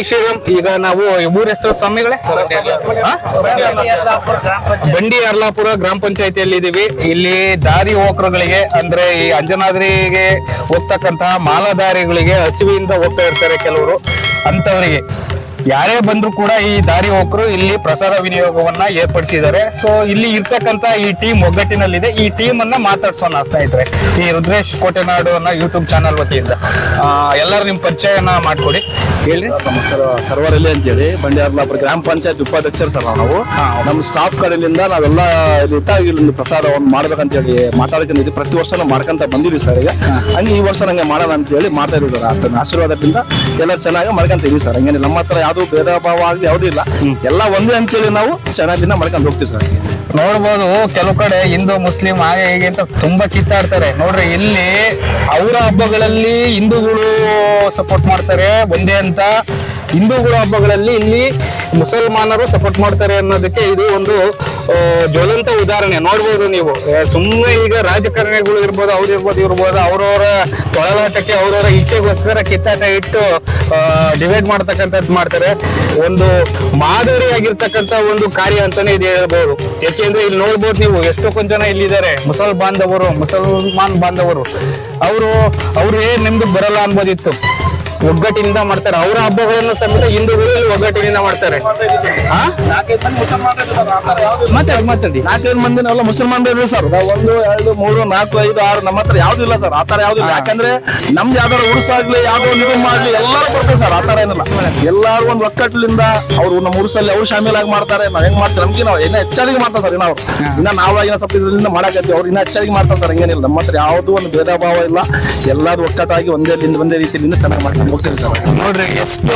ಶ್ರೀರಾಮ್. ಈಗ ನಾವು ಊರ ಹೆಸರು ಸ್ವಾಮಿಗಳೇ ಬಂಡಿ ಅರ್ಲಾಪುರ ಗ್ರಾಮ ಪಂಚಾಯತಿಯಲ್ಲಿ ಇದೀವಿ. ಇಲ್ಲಿ ದಾರಿ ಹೋಕರುಗಳಿಗೆ ಅಂದ್ರೆ ಈ ಅಂಜನಾದ್ರಿಗೆ ಹೋಗ್ತಕ್ಕಂತಹ ಮಾಲಾಧಾರಿಗಳಿಗೆ ಹಸಿವಿಂದ ಹೋಗ್ತಾ ಇರ್ತಾರೆ ಕೆಲವರು. ಅಂತವರಿಗೆ ಯಾರೇ ಬಂದ್ರು ಕೂಡ ಈ ದಾರಿ ಹೋಕರು ಇಲ್ಲಿ ಪ್ರಸಾದ ವಿನಿಯೋಗವನ್ನ ಏರ್ಪಡಿಸಿದ್ದಾರೆ. ಸೊ ಇಲ್ಲಿ ಇರ್ತಕ್ಕಂತ ಈ ಟೀಮ್ ಒಗ್ಗಟ್ಟಿನಲ್ಲಿದೆ. ಈ ಟೀಮ್ ಅನ್ನ ಮಾತಾಡ್ಸೋಣ ಸ್ನೇಹಿತರೆ. ಈ ರುದ್ರೇಶ್ ಕೋಟೆನಾಡು ಅನ್ನೋ ಯೂಟ್ಯೂಬ್ ಚಾನಲ್ ವತಿಯಿಂದ ಎಲ್ಲರೂ ನಿಮ್ ಪರಿಚಯನ ಮಾಡ್ಕೊಡಿ, ಹೇಳಿ. ಸರ್ವರಲ್ಲಿ ಅಂತೇಳಿ ಬಂಡಿ ಅರ್ಲಾಪುರ ಗ್ರಾಮ ಪಂಚಾಯತ್ ಉಪಾಧ್ಯಕ್ಷರು ಸರ್ ನಾವು. ನಮ್ಮ ಸ್ಟಾಫ್ ಕಡೆಯಿಂದ ನಾವೆಲ್ಲ ಇಲ್ಲಿ ಪ್ರಸಾದವನ್ನು ಮಾಡ್ಬೇಕಂತ ಹೇಳಿ ಮಾತಾಡ್ಕೊಂಡಿದ್ವಿ. ಪ್ರತಿ ವರ್ಷ ನಾವು ಮಾಡ್ಕೊಂತ ಬಂದಿದ್ವಿ ಸರ್. ಈಗ ಹಂಗೆ ಈ ವರ್ಷ ನಂಗೆ ಮಾಡೋಣ ಅಂತ ಹೇಳಿ ಮಾಡ್ತಾ ಇದ್ದೀವಿ ಸರ್. ಆತನ ಆಶೀರ್ವಾದದಿಂದ ಎಲ್ಲ ಚೆನ್ನಾಗಿ ಮಾಡ್ಕೊಂತ ಇದೀವಿ ಸರ್. ಹಂಗೇನೆ ನಮ್ಮ ಹತ್ರ ಯಾವ್ದು ಭೇದ ಭಾವ ಆಗಲಿ ಯಾವುದೂ ಇಲ್ಲ, ಎಲ್ಲ ಒಂದೇ ಅಂತೇಳಿ ನಾವು ಚೆನ್ನಾಗಿನ ಮಾಡ್ಕೊಂಡು ಹೋಗ್ತೀವಿ ಸರ್. ನೋಡ್ಬೋದು ಕೆಲವು ಕಡೆ ಹಿಂದೂ ಮುಸ್ಲಿಂ ಹಾಗೆ ಹೀಗೆ ಅಂತ ತುಂಬಾ ಕಿತ್ತಾಡ್ತಾರೆ ನೋಡ್ರಿ. ಇಲ್ಲಿ ಅವರ ಹಬ್ಬಗಳಲ್ಲಿ ಹಿಂದೂಗಳು ಸಪೋರ್ಟ್ ಮಾಡ್ತಾರೆ ಒಂದೇ ಅಂತ, ಹಿಂದೂಗಳ ಹಬ್ಬಗಳಲ್ಲಿ ಇಲ್ಲಿ ಮುಸಲ್ಮಾನರು ಸಪೋರ್ಟ್ ಮಾಡ್ತಾರೆ ಅನ್ನೋದಕ್ಕೆ ಇದು ಒಂದು ಜ್ವಲಂತ ಉದಾಹರಣೆ. ನೋಡ್ಬೋದು ನೀವು. ಸುಮ್ಮನೆ ಈಗ ರಾಜಕಾರಣಿಗಳು ಇರ್ಬೋದು, ಅವ್ರು ಇರ್ಬೋದು, ಇರ್ಬೋದು, ಅವ್ರವರ ತೊಳಲಾಟಕ್ಕೆ ಅವ್ರವರ ಇಚ್ಛೆಗೋಸ್ಕರ ಕಿತ್ತಾಟ ಇಟ್ಟು ಡಿವೈಡ್ ಮಾಡ್ತಕ್ಕಂಥದ್ದು ಮಾಡ್ತಾರೆ. ಒಂದು ಮಾದರಿಯಾಗಿರ್ತಕ್ಕಂಥ ಒಂದು ಕಾರ್ಯ ಅಂತಾನೆ ಇದು ಹೇಳ್ಬೋದು. ಯಾಕೆಂದ್ರೆ ಇಲ್ಲಿ ನೋಡ್ಬೋದು ನೀವು ಎಷ್ಟೊಂದು ಜನ ಇಲ್ಲಿದ್ದಾರೆ ಮುಸಲ್ಮಾನ್ ಬಾಂಧವರು. ಅವರು ಏನ್ ನಿಮ್ದು ಬರಲ್ಲ ಅನ್ಬೋದಿತ್ತು. ಒಗ್ಗಟ್ಟಿನಿಂದ ಮಾಡ್ತಾರೆ ಅವರ ಹಬ್ಬಗಳನ್ನು ಸಮೇತ ಹಿಂದೂಗಳು ಇಲ್ಲಿ ಒಗ್ಗಟ್ಟಿನಿಂದ ಮಾಡ್ತಾರೆ. ಮಾತಾಡಿ 4-5 ಮಂದಿ ಎಲ್ಲ ಮುಸಲ್ಮಾನರು ಸರ್. 1, 2, 3, 4, 5, 6 ನಮ್ಮ ಹತ್ರ ಯಾವ್ದು ಇಲ್ಲ ಸರ್. ಆತರ ಯಾವ್ದು ಇಲ್ಲ. ಯಾಕಂದ್ರೆ ನಮ್ದು ಯಾವ್ದಾರು ಉರುಸಾಗ್ಲಿ ಯಾವ್ದೋ ನಿಗಮ ಮಾಡ್ಲಿ ಎಲ್ಲರೂ ಬರ್ತಾರೆ ಸರ್. ಆತರ ಏನಿಲ್ಲ. ಎಲ್ಲಾರು ಒಂದು ಒಕ್ಕಟ್ಟಿನಿಂದ ಅವ್ರು ನಮ್ಮ ಉರುಸಲ್ಲಿ ಅವ್ರು ಶಾಮೀಲಾಗಿ ಮಾಡ್ತಾರೆ. ನಾವ್ ಹೆಂಗ್ ಮಾಡ್ತೀವಿ ನಮ್ಗೆ ನಾವು ಇನ್ನ ಹೆಚ್ಚಾಗಿ ಮಾಡ್ತಾರೆ ಸರ್. ನಾವಾಗಿನ ಸ್ವಲ್ಪ ಇದರಿಂದ ಮಾಡಾಕತ್ತೀವಿ. ಅವ್ರು ಇನ್ನ ಹೆಚ್ಚಾಗಿ ಮಾಡ್ತಾರೆ ಸರ್. ಹಂಗೇನಿಲ್ಲ. ನಮ್ಮ ಹತ್ರ ಯಾವ್ದು ಒಂದು ಭೇದ ಭಾವ ಇಲ್ಲ. ಎಲ್ಲಾರು ಒಕ್ಕಟ್ಟಾಗಿ ಒಂದೇ ರೀತಿಯಿಂದ ಚೆನ್ನಾಗಿ ಮಾಡ್ತಾರೆ. ನೋಡ್ರಿ, ಎಷ್ಟು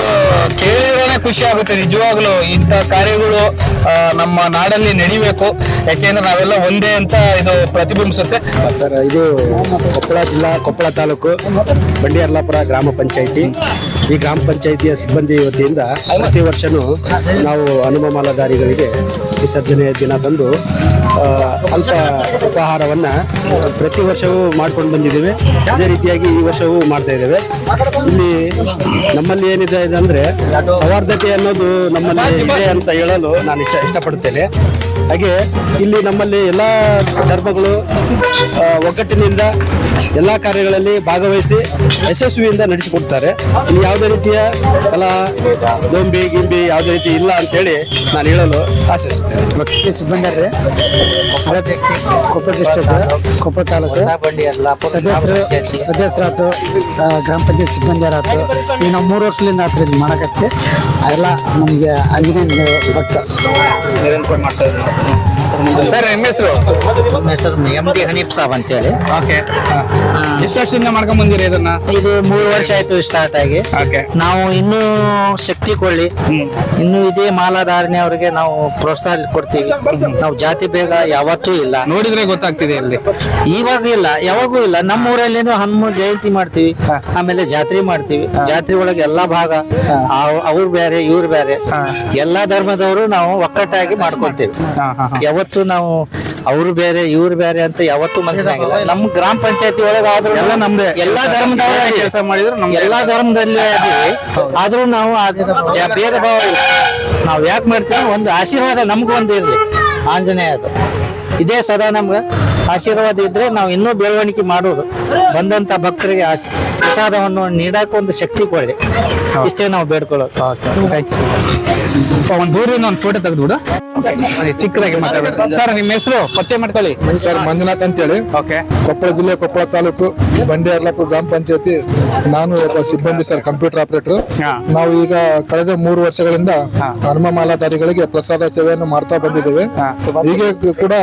ಕೇಳಿದ್ರೆ ಖುಷಿ ಆಗುತ್ತೆ ನಿಜವಾಗ್ಲು. ಇಂಥ ಕಾರ್ಯಗಳು ನಮ್ಮ ನಾಡಲ್ಲಿ ನಡಿಬೇಕು. ಯಾಕೆಂದ್ರೆ ನಾವೆಲ್ಲ ಒಂದೇ ಅಂತ ಇದು ಪ್ರತಿಬಿಂಬಿಸುತ್ತೆ ಸರ್. ಇದು ಕೊಪ್ಪಳ ಜಿಲ್ಲಾ, ಕೊಪ್ಪಳ ತಾಲೂಕು, ಬಂಡಿ ಅರ್ಲಾಪುರ ಗ್ರಾಮ ಪಂಚಾಯಿತಿ. ಈ ಗ್ರಾಮ ಪಂಚಾಯಿತಿಯ ಸಿಬ್ಬಂದಿ ವತಿಯಿಂದ ಪ್ರತಿ ವರ್ಷನೂ ನಾವು ಹನುಮ ಮಾಲಾಧಾರಿಗಳಿಗೆ ವಿಸರ್ಜನೆಯ ದಿನ ತಂದು ಅಲ್ಪ ಉಪಹಾರವನ್ನು ಪ್ರತಿ ವರ್ಷವೂ ಮಾಡ್ಕೊಂಡು ಬಂದಿದ್ದೇವೆ. ಅದೇ ರೀತಿಯಾಗಿ ಈ ವರ್ಷವೂ ಮಾಡ್ತಾ ಇದ್ದೇವೆ. ಇಲ್ಲಿ ನಮ್ಮಲ್ಲಿ ಏನಿದೆ ಅಂದರೆ ಸೌಹಾರ್ದತೆ ಅನ್ನೋದು ನಮ್ಮಲ್ಲಿ ಇದೆ ಅಂತ ಹೇಳಲು ನಾನು ಇಷ್ಟಪಡುತ್ತೇನೆ. ಹಾಗೆ ಇಲ್ಲಿ ನಮ್ಮಲ್ಲಿ ಎಲ್ಲ ಧರ್ಮಗಳು ಒಗ್ಗಟ್ಟಿನಿಂದ ಎಲ್ಲ ಕಾರ್ಯಗಳಲ್ಲಿ ಭಾಗವಹಿಸಿ ಯಶಸ್ವಿಯಿಂದ ನಡೆಸಿಕೊಡ್ತಾರೆ. ಇಲ್ಲಿ ಯಾವುದೇ ರೀತಿಯ ಕಲಾ ದೊಂಬಿ ಗಿಂಬಿ ಯಾವುದೇ ರೀತಿ ಇಲ್ಲ ಅಂತೇಳಿ ನಾನು ಹೇಳಲು ಆಶಿಸುತ್ತೇನೆ. ಸಿಬ್ಬಂದಿ ಕೊಪ್ಪಳ ಡಿಸ್ಟ್ರಿಕ್ಟ್, ಕೊಪ್ಪಳ ತಾಲೂಕು ಸದಸ್ಯರಾತು, ಗ್ರಾಮ ಪಂಚಾಯತ್ ಸಿಬ್ಬಂದಿಯರಾತು. ಈಗ ನಾವು 3 ವರ್ಷದಿಂದ ಆತ್ರಿ ಇದು ಮಾಡಕತ್ತೆ. ಎಲ್ಲ ನಮಗೆ ಆಂಜನೇಯ ಭಕ್ತ ಸರ್. ನಿಮ್ಮ ಹೆಸರು? ನಮ್ಮ ಹೆಸರು MD ಹನೀಫ್ ಸಾಬ್ ಅಂತೇಳಿ. ಓಕೆ. ಎಷ್ಟು ವರ್ಷದಿಂದ ಮಾಡ್ಕೊಂಡ್ ಬಂದಿರಿ ಇದನ್ನ? ಇದು 3 ವರ್ಷ ಆಯ್ತು ಸ್ಟಾರ್ಟ್ ಆಗಿ. ನಾವು ಇನ್ನೂ ಶಕ್ತಿ ಕೊಳ್ಳಿ, ಇನ್ನು ಇದೇ ಮಾಲಾಧಾರಣೆ ಅವರಿಗೆ ನಾವು ಪ್ರೋತ್ಸಾಹ ಕೊಡ್ತೀವಿ. ನಾವು ಜಾತಿ ಭೇದ ಯಾವತ್ತೂ ಇಲ್ಲ. ನೋಡಿದ್ರೆ ಗೊತ್ತಾಗ್ತಿದೆ ಇಲ್ಲಿ. ಇವಾಗ ಇಲ್ಲ, ಯಾವಾಗೂ ಇಲ್ಲ. ನಮ್ಮ ಊರಲ್ಲೇನು ಹನುಮ ಜಯಂತಿ ಮಾಡ್ತೀವಿ, ಆಮೇಲೆ ಜಾತ್ರೆ ಮಾಡ್ತೀವಿ. ಜಾತ್ರೆ ಒಳಗೆ ಎಲ್ಲಾ ಭಾಗ ಅವ್ರು ಬೇರೆ ಇವ್ರು ಬೇರೆ, ಎಲ್ಲಾ ಧರ್ಮದವರು ನಾವು ಒಕ್ಕಟ್ಟಾಗಿ ಮಾಡ್ಕೊಳ್ತೀವಿ. ಯಾವತ್ತು ನಾವು ಅವ್ರು ಬೇರೆ ಇವ್ರು ಬೇರೆ ಅಂತ ಯಾವತ್ತೂ ಮನಸ್ಸಿನಾಗಿಲ್ಲ. ನಮ್ಮ ಗ್ರಾಮ ಪಂಚಾಯತಿ ಒಳಗಾದ್ರೂ ಎಲ್ಲಾ ಧರ್ಮದವರ ಕೆಲಸ ಮಾಡಿದ್ರು, ಎಲ್ಲಾ ಧರ್ಮದಲ್ಲಿ ಆದ್ರೂ ನಾವು ಭೇದ ಭಾವ ನಾವು ಯಾಕೆ ಮಾಡ್ತೀವಿ? ಒಂದು ಆಶೀರ್ವಾದ ನಮ್ಗೂ ಒಂದು ಇರ್ಲಿ. ಆಂಜನೇಯದು ಇದೇ ಸದಾ ನಮ್ಗೆ ಆಶೀರ್ವಾದ ಇದ್ರೆ ನಾವು ಇನ್ನೂ ಬೆಳವಣಿಗೆ ಮಾಡೋದು. ಬಂದಂತ ಭಕ್ತರಿಗೆ ಪ್ರಸಾದವನ್ನು ನೀಡಕ್ಕೆ ಒಂದು ಶಕ್ತಿ ಕೊಡಿ, ಇಷ್ಟೇ ನಾವು ಬೇಡ್ಕೊಳ್ಳೋದು. ಒಂದು ದೂರಿಂದ ಒಂದು ಫೋಟೋ ತೆಗೆದ್ಬಿಡು, ಚಿಕ್ಕದಾಗಿ ಮಾತಾಡ್ಬೇಕು. ಸರ್, ನಿಮ್ಮ ಹೆಸರು ಪರಿಚಯ ಮಾಡ್ಕೊಳ್ಳಿ. ಸರ್, ಮಂಜುನಾಥ್ ಅಂತೇಳಿ. ಓಕೆ. ಕೊಪ್ಪಳ ಜಿಲ್ಲೆ, ಕೊಪ್ಪಳ ತಾಲೂಕು, ಬಂಡಿ ಅರ್ಲಾಪುರ ಗ್ರಾಮ ಪಂಚಾಯತಿ. ನಾನು ಒಬ್ಬ ಸಿಬ್ಬಂದಿ ಸರ್, ಕಂಪ್ಯೂಟರ್ ಆಪರೇಟರ್. ನಾವು ಈಗ ಕಳೆದ 3 ವರ್ಷಗಳಿಂದ ಹನುಮ ಮಾಲಾಧಾರಿಗಳಿಗೆ ಪ್ರಸಾದ ಸೇವೆಯನ್ನು ಮಾಡ್ತಾ ಬಂದಿದ್ದೇವೆ. ಹೀಗೆ ಕೂಡ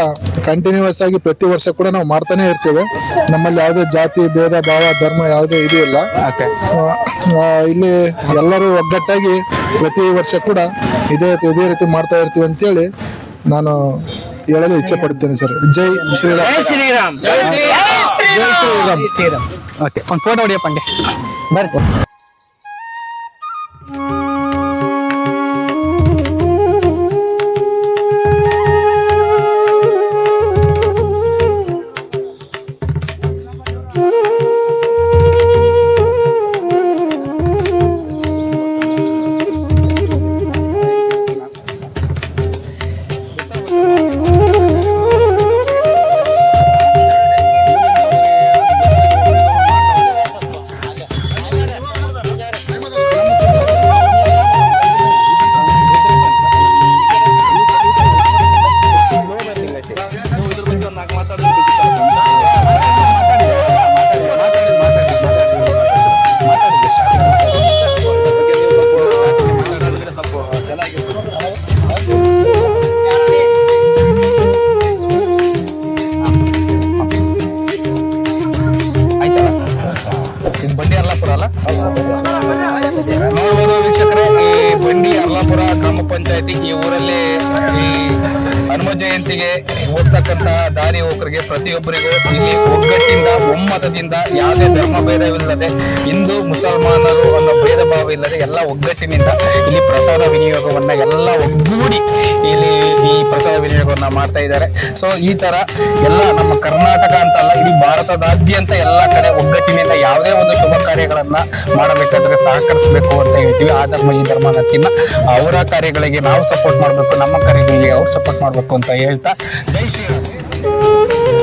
ಕಂಟಿನ್ಯೂಸ್ ಆಗಿ ಪ್ರತಿ ವರ್ಷ ಕೂಡ ನಾವು ಮಾಡ್ತಾನೆ ಇರ್ತೇವೆ. ನಮ್ಮಲ್ಲಿ ಯಾವುದೇ ಜಾತಿ ಭೇದ ಭಾವ ಧರ್ಮ ಯಾವುದೇ ಇದು ಇಲ್ಲ. ಇಲ್ಲಿ ಎಲ್ಲರೂ ಒಗ್ಗಟ್ಟಾಗಿ ಪ್ರತಿ ವರ್ಷ ಕೂಡ ಇದೇ ರೀತಿ ಮಾಡ್ತಾ ಇರ್ತೀವಿ ಅಂತೇಳಿ ನಾನು ಹೇಳಲು ಇಚ್ಛೆ ಪಡುತ್ತೇನೆ ಸರ್. ಜೈ ಶ್ರೀರಾಮ್. ಜೈ ಶ್ರೀರಾಮ್. ಓಕೆ, ಒಂದು ಫೋಟೋ ಹೊಡಿಯಪ್ಪ ಹಂಗೆ ಬರ್ರಿ. ಇಲ್ಲಿಗೆ ಹೋಗ್ತಕ್ಕಂತ ದಾರಿ ಹೋಕರಿಗೆ ಪ್ರತಿಯೊಬ್ಬರಿಗೂ ಇಲ್ಲಿ ಒಗ್ಗಟ್ಟಿಂದ ಒಮ್ಮತದಿಂದ ಯಾವುದೇ ಧರ್ಮ ಭೇದವಿಲ್ಲದೆ ಹಿಂದೂ ಮುಸಲ್ಮಾನರು ಅನ್ನೋ ಭೇದ ಭಾವ ಇಲ್ಲದೆ ಎಲ್ಲ ಒಗ್ಗಟ್ಟಿನಿಂದ ಇಲ್ಲಿ ಪ್ರಸಾದ ವಿನಿಯೋಗವನ್ನ ಎಲ್ಲ ಒಗ್ಗೂಡಿ ಇಲ್ಲಿ ಈ ಪ್ರಸಾದ ವಿನಿಯೋಗವನ್ನ ಮಾಡ್ತಾ ಇದ್ದಾರೆ. ಸೊ ಈ ತರ ಎಲ್ಲ ನಮ್ಮ ಕರ್ನಾಟಕ ಅಂತ ಅಲ್ಲ, ಇಡೀ ಭಾರತದಾದ್ಯಂತ ಎಲ್ಲ ಕಡೆ ಒಗ್ಗಟ್ಟಿನಿಂದ ಯಾವುದೇ ಒಂದು ಶುಭ ಕಾರ್ಯಗಳನ್ನ ಮಾಡಬೇಕಾದ್ರೆ ಸಹಕರಿಸಬೇಕು ಅಂತ ಹೇಳ್ತೀವಿ. ಆ ಧರ್ಮ ಈ ಧರ್ಮ ಅನ್ನೋದಕ್ಕಿಂತ ಅವರ ಕಾರ್ಯಗಳಿಗೆ ನಾವು ಸಪೋರ್ಟ್ ಮಾಡಬೇಕು, ನಮ್ಮ ಕಾರ್ಯಗಳಿಗೆ ಅವ್ರು ಸಪೋರ್ಟ್ ಮಾಡಬೇಕು ಅಂತ ಹೇಳ್ತಾ ಜೈ ಶ್ರೀರಾಮ್.